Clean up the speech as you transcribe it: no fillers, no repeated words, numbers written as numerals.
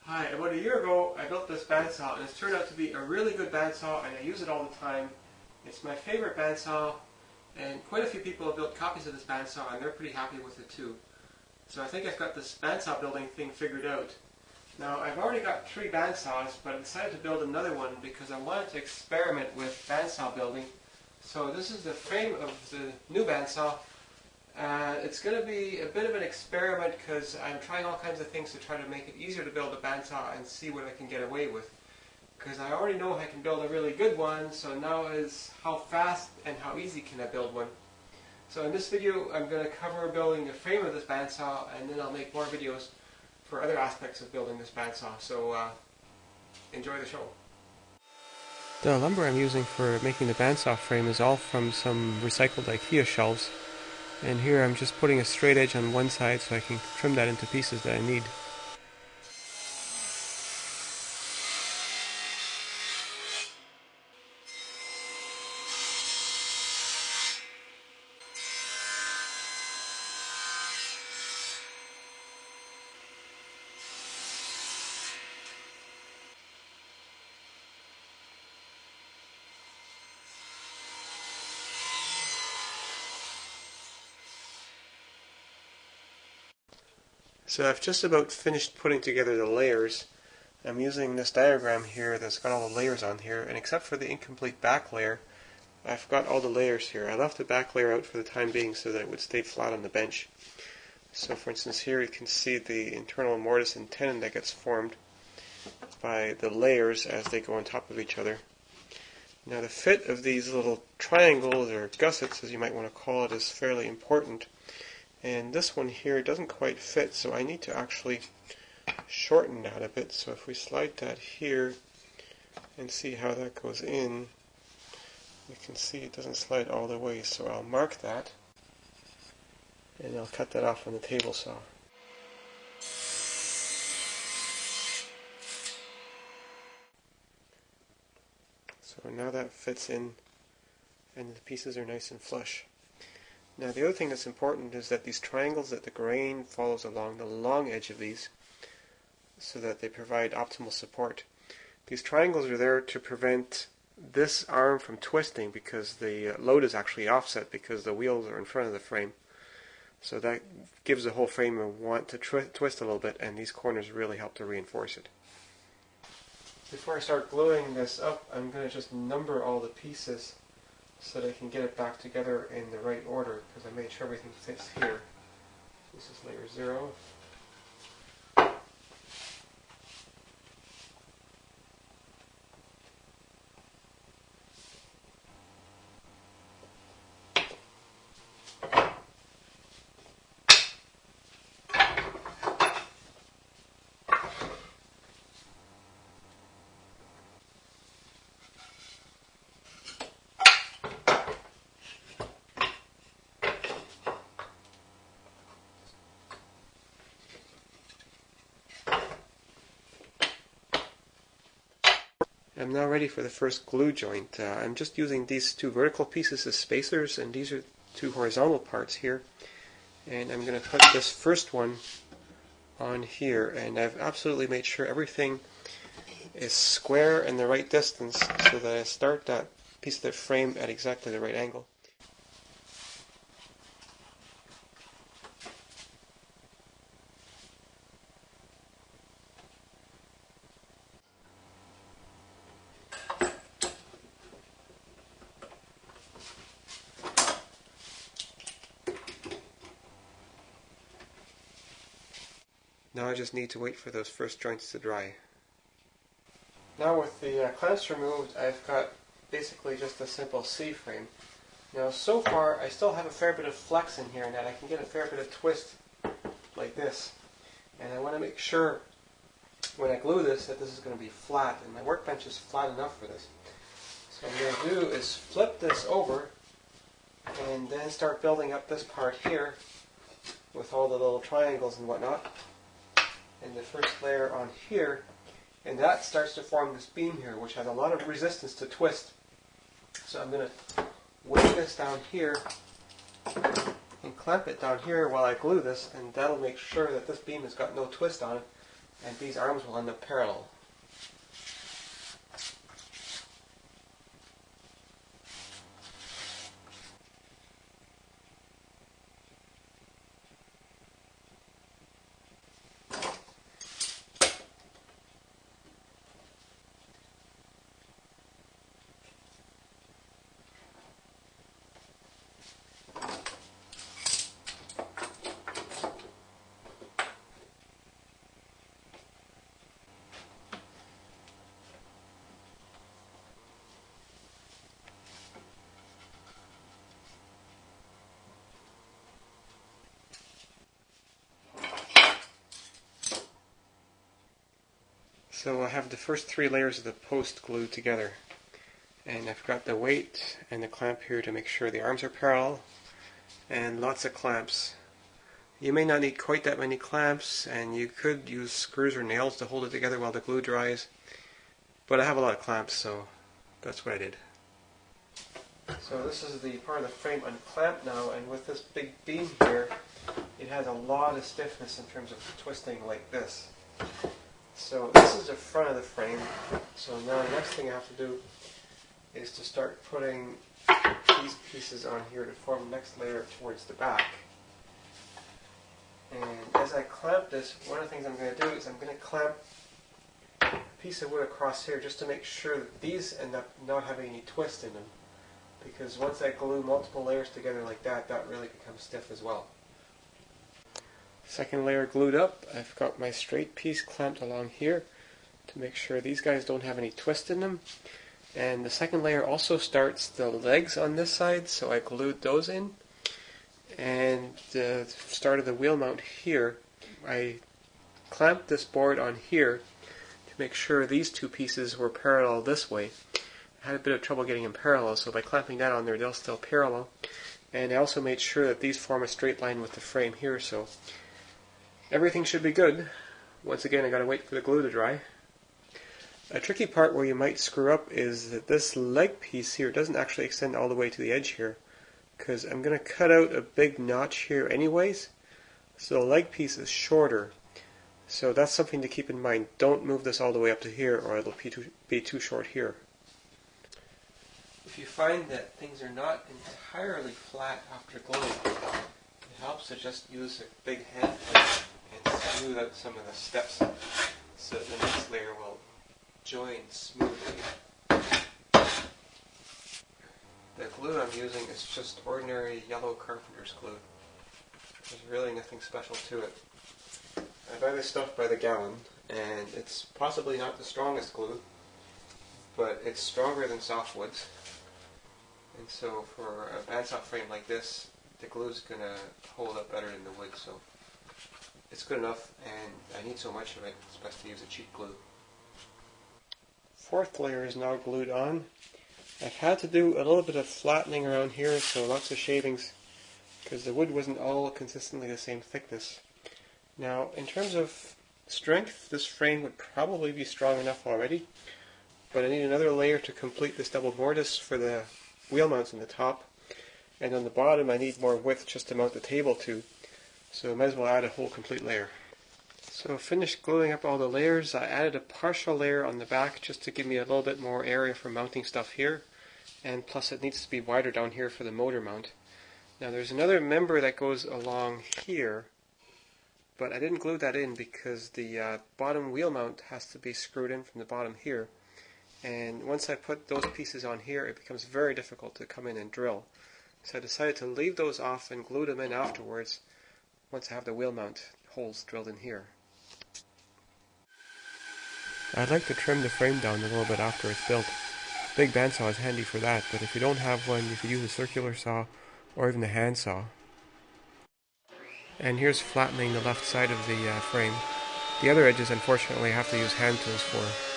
Hi, about a year ago I built this bandsaw and it's turned out to be a really good bandsaw and I use it all the time. It's my favorite bandsaw and quite a few people have built copies of this bandsaw and they're pretty happy with it too. So I think I've got this bandsaw building thing figured out. Now I've already got 3 bandsaws, but I decided to build another one because I wanted to experiment with bandsaw building. So this is the frame of the new bandsaw. It's going to be a bit of an experiment because I'm trying all kinds of things to try to make it easier to build a bandsaw and see what I can get away with. Because I already know I can build a really good one, so now is how fast and how easy can I build one. So in this video I'm going to cover building the frame of this bandsaw, and then I'll make more videos for other aspects of building this bandsaw. So enjoy the show. The lumber I'm using for making the bandsaw frame is all from some recycled IKEA shelves. And here I'm just putting a straight edge on one side so I can trim that into pieces that I need. So I've just about finished putting together the layers. I'm using this diagram here that's got all the layers on here, and except for the incomplete back layer, I've got all the layers here. I left the back layer out for the time being so that it would stay flat on the bench. So for instance here you can see the internal mortise and tenon that gets formed by the layers as they go on top of each other. Now the fit of these little triangles, or gussets as you might want to call it, is fairly important. And this one here doesn't quite fit, so I need to actually shorten that a bit. So if we slide that here and see how that goes in, you can see it doesn't slide all the way. So I'll mark that, and I'll cut that off on the table saw. So now that fits in, and the pieces are nice and flush. Now the other thing that's important is that these triangles, that the grain follows along the long edge of these so that they provide optimal support. These triangles are there to prevent this arm from twisting because the load is actually offset because the wheels are in front of the frame. So that gives the whole frame a want to twist a little bit, and these corners really help to reinforce it. Before I start gluing this up, I'm going to just number all the pieces so that I can get it back together in the right order, because I made sure everything fits here. This is layer 0. I'm now ready for the first glue joint. I'm just using these 2 vertical pieces as spacers, and these are 2 horizontal parts here. And I'm going to put this first one on here, and I've absolutely made sure everything is square and the right distance so that I start that piece of the frame at exactly the right angle. Now I just need to wait for those first joints to dry. Now with the clamps removed, I've got basically just a simple C-frame. Now so far I still have a fair bit of flex in here, and that I can get a fair bit of twist like this. And I want to make sure when I glue this that this is going to be flat, and my workbench is flat enough for this. So what I'm going to do is flip this over and then start building up this part here with all the little triangles and whatnot. And the first layer on here, and that starts to form this beam here, which has a lot of resistance to twist. So I'm going to weigh this down here and clamp it down here while I glue this, and that'll make sure that this beam has got no twist on it, and these arms will end up parallel. So I have the first 3 layers of the post glued together, and I've got the weight and the clamp here to make sure the arms are parallel, and lots of clamps. You may not need quite that many clamps, and you could use screws or nails to hold it together while the glue dries, but I have a lot of clamps, so that's what I did. So this is the part of the frame unclamped now, and with this big beam here, it has a lot of stiffness in terms of twisting like this. So this is the front of the frame. So now the next thing I have to do is to start putting these pieces on here to form the next layer towards the back. And as I clamp this, one of the things I'm going to do is I'm going to clamp a piece of wood across here just to make sure that these end up not having any twist in them. Because once I glue multiple layers together like that, that really becomes stiff as well. Second layer glued up, I've got my straight piece clamped along here to make sure these guys don't have any twist in them. And the second layer also starts the legs on this side, so I glued those in. And the start of the wheel mount here, I clamped this board on here to make sure these 2 pieces were parallel this way. I had a bit of trouble getting them parallel, so by clamping that on there, they'll still parallel. And I also made sure that these form a straight line with the frame here, so everything should be good. Once again, I gotta wait for the glue to dry. A tricky part where you might screw up is that this leg piece here doesn't actually extend all the way to the edge here, because I'm gonna cut out a big notch here anyways, so the leg piece is shorter. So that's something to keep in mind. Don't move this all the way up to here, or it'll be too short here. If you find that things are not entirely flat after gluing, it helps to just use a big hand plate and smooth out some of the steps so that the next layer will join smoothly. The glue I'm using is just ordinary yellow carpenter's glue. There's really nothing special to it. I buy this stuff by the gallon, and it's possibly not the strongest glue, but it's stronger than softwoods. And so for a bandsaw frame like this, the glue's going to hold up better than the wood, so it's good enough, and I need so much of it, it's best to use a cheap glue. Fourth layer is now glued on. I've had to do a little bit of flattening around here, so lots of shavings, because the wood wasn't all consistently the same thickness. Now, in terms of strength, this frame would probably be strong enough already, but I need another layer to complete this double mortise for the wheel mounts on the top, and on the bottom I need more width just to mount the table to, so I might as well add a whole complete layer. So finished gluing up all the layers, I added a partial layer on the back just to give me a little bit more area for mounting stuff here, and plus it needs to be wider down here for the motor mount. Now there's another member that goes along here, but I didn't glue that in because the bottom wheel mount has to be screwed in from the bottom here. And once I put those pieces on here, it becomes very difficult to come in and drill. So I decided to leave those off and glue them in afterwards once I have the wheel mount holes drilled in here. I'd like to trim the frame down a little bit after it's built. Big bandsaw is handy for that, but if you don't have one, you could use a circular saw or even a hand saw. And here's flattening the left side of the frame. The other edges, unfortunately, I have to use hand tools for.